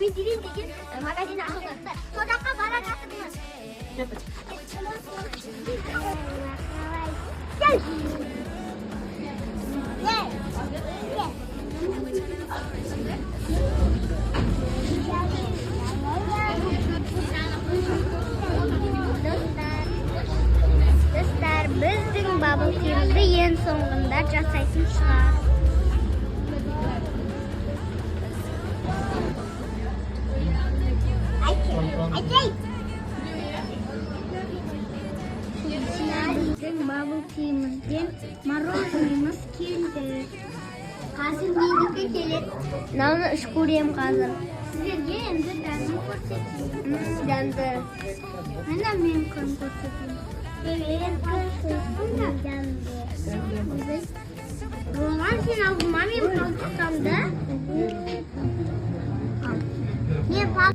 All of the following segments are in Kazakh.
bildirim деген магазин ашылды. Содаққа бара жатырмыз. Gel. Dostlar, біздің bubble tea'мізді ең соңында жасайтын шығар. Біздің bubble tea'мізден мороженымыз келді. Қазір менікі келеді. Мынаны үш көремін қазір. Сіздерге енді дәмін көрсетейін. Дәмді. Мына мен көрсетейін. Roman sen aldırmam ya kaldıklarımda. Niye bak?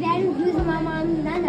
Ben gözüm amanından